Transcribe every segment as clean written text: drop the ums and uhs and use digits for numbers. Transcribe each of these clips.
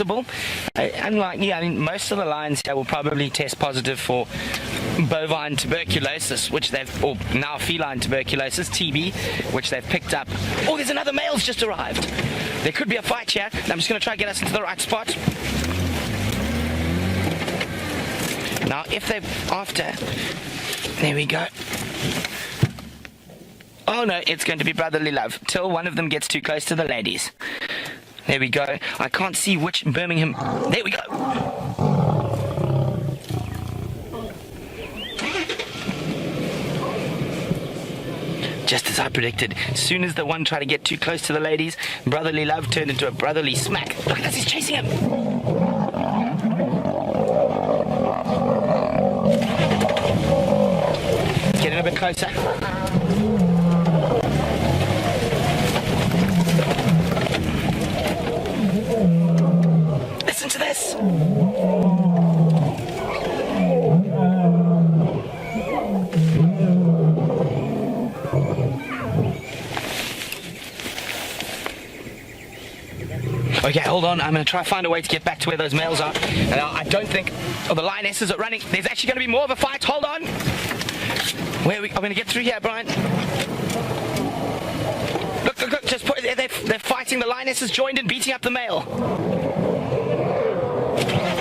possible. Unlike, I mean, most of the lions here will probably test positive for bovine tuberculosis, or now feline tuberculosis, TB, which they've picked up. Oh, there's another male's just arrived. There could be a fight here. I'm just going to try to get us into the right spot. Now, if they're after... There we go. Oh no, it's going to be brotherly love till one of them gets too close to the ladies. There we go. I can't see which Birmingham... There we go. Just as I predicted, as soon as the one tried to get too close to the ladies, brotherly love turned into a brotherly smack. Look at this, he's chasing him. Getting a bit closer. Listen to this. Okay, hold on. I'm going to try to find a way to get back to where those males are. I don't think... Oh, the lionesses are running. There's actually going to be more of a fight. Hold on. I'm going to get through here, Brian. Look. Just put, they're fighting. The lionesses joined in beating up the male.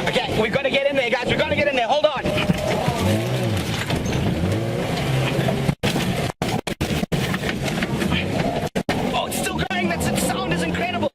Okay, we've got to get in there, guys. We've got to get in there. Hold on. Oh, it's still going. That sound is incredible.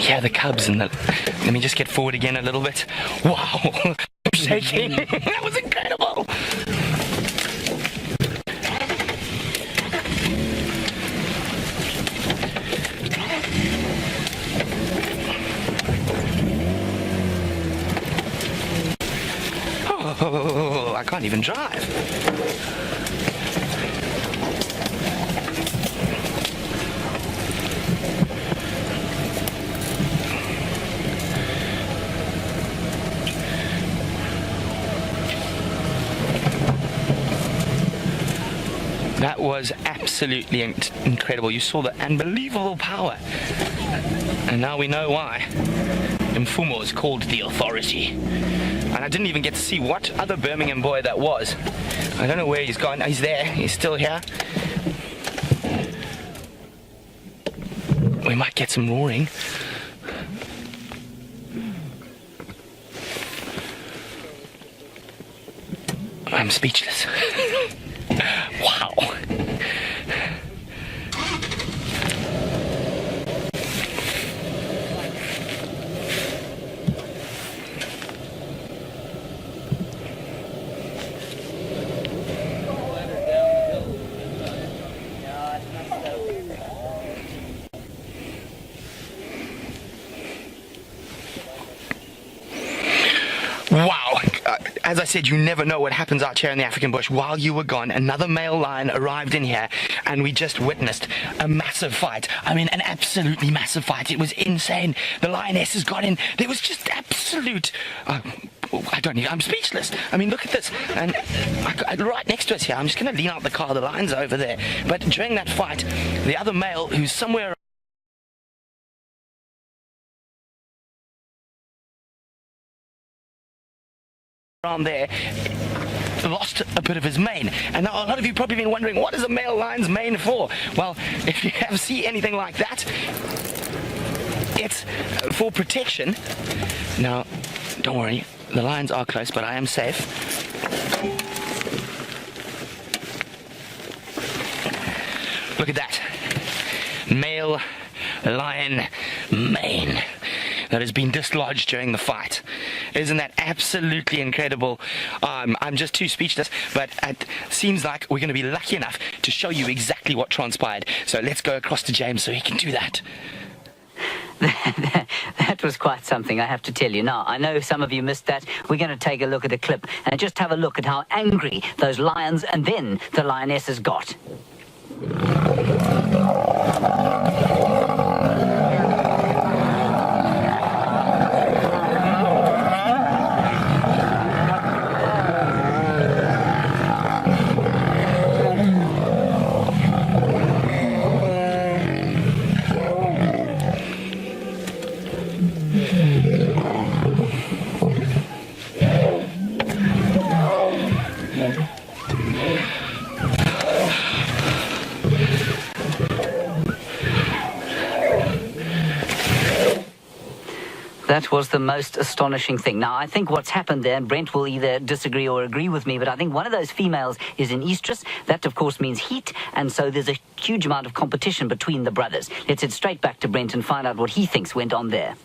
Yeah, the cubs and the... Let me just get forward again a little bit. Wow, I'm shaking. That was incredible. Oh, I can't even drive. That was absolutely incredible. You saw the unbelievable power. And now we know why Mfumo is called the authority. And I didn't even get to see what other Birmingham boy that was. I don't know where he's gone. He's there. He's still here. We might get some roaring. I'm speechless. Wow. Wow. As I said, you never know what happens out here in the African bush. While you were gone, another male lion arrived in here, and we just witnessed a massive fight. I mean, an absolutely massive fight. It was insane. The lionesses got in. There was just absolute... I'm speechless. I mean, look at this. And right next to us here, I'm just going to lean out the car. The lions are over there. But during that fight, the other male, who's somewhere around there, lost a bit of his mane. And now a lot of you probably been wondering, what is a male lion's mane for? Well, if you ever see anything like that, it's for protection. Now, don't worry, the lions are close, but I am safe. Look at that. Male lion mane that has been dislodged during the fight. Isn't that absolutely incredible? I'm just too speechless, but it seems like we're going to be lucky enough to show you exactly what transpired. So let's go across to James so he can do that. That was quite something, I have to tell you. Now, I know some of you missed that. We're going to take a look at a clip and just have a look at how angry those lions and then the lionesses got. That was the most astonishing thing. Now, I think what's happened there, and Brent will either disagree or agree with me, but I think one of those females is in estrus. That, of course, means heat, and so there's a huge amount of competition between the brothers. Let's head straight back to Brent and find out what he thinks went on there.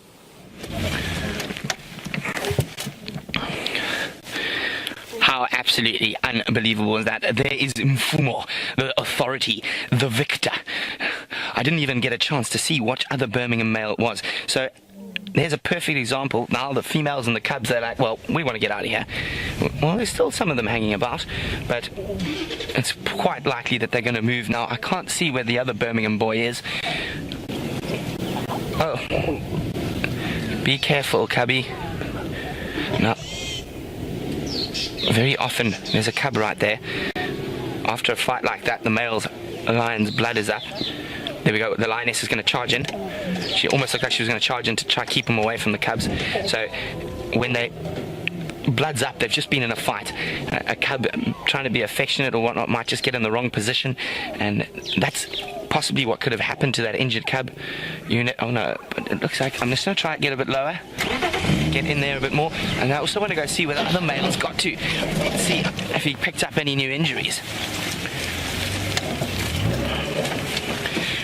How absolutely unbelievable is that? There is Mfumo, the authority, the victor. I didn't even get a chance to see what other Birmingham male it was. So there's a perfect example. Now the females and the cubs, they're like, well, we want to get out of here. Well, there's still some of them hanging about, but it's quite likely that they're going to move. Now, I can't see where the other Birmingham boy is. Oh. Be careful, cubby. No. Very often, there's a cub right there. After a fight like that, the lion's blood is up. There we go. The lioness is going to charge in. She almost looked like she was going to charge in to try to keep them away from the cubs. So when blood's up, they've just been in a fight. A cub trying to be affectionate or whatnot might just get in the wrong position, and that's possibly what could have happened to that injured cub. Oh no, but it looks like I'm just going to try and get a bit lower. Get in there a bit more. And I also want to go see where the other male's got to. See if he picked up any new injuries.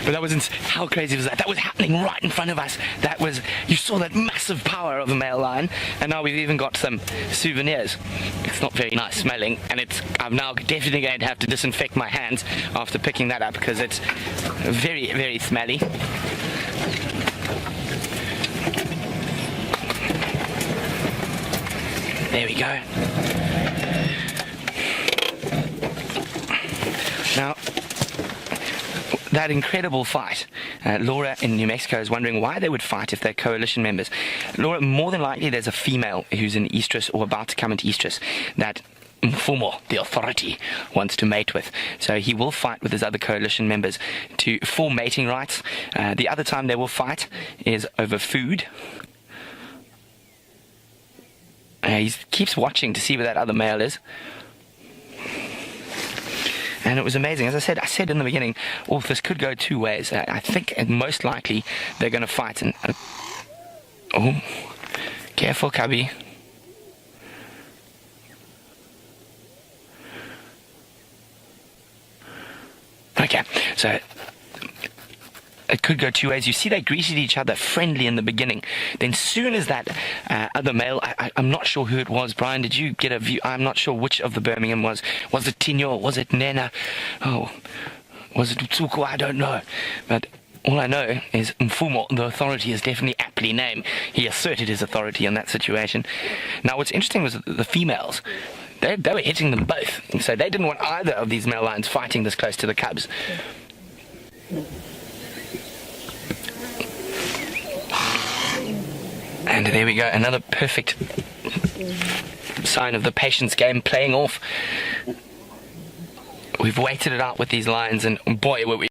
But that wasn't, how crazy was that? That was happening right in front of us. You saw that massive power of a male lion, and now we've even got some souvenirs. It's not very nice smelling, and I'm now definitely going to have to disinfect my hands after picking that up because it's very, very smelly. There we go. Now, that incredible fight. Laura in New Mexico is wondering why they would fight if they're coalition members. Laura, more than likely there's a female who's in estrus or about to come into estrus that Mfumo, the authority, wants to mate with. So he will fight with his other coalition members for mating rights. The other time they will fight is over food. He keeps watching to see where that other male is. And it was amazing. As I said in the beginning, this could go two ways. I think most likely they're going to fight. And oh, careful, cubby. Okay, so it could go two ways. You see, they greeted each other friendly in the beginning. Then soon as that other male, I'm not sure who it was. Brian, did you get a view? I'm not sure which of the Birmingham was. Was it Tino? Was it Nena? Oh, was it Utsuko? I don't know. But all I know is Mfumo, the authority, is definitely aptly named. He asserted his authority in that situation. Now, what's interesting was the females. They were hitting them both. So they didn't want either of these male lions fighting this close to the cubs. And there we go, another perfect sign of the patience game playing off. We've waited it out with these lions, and boy, were we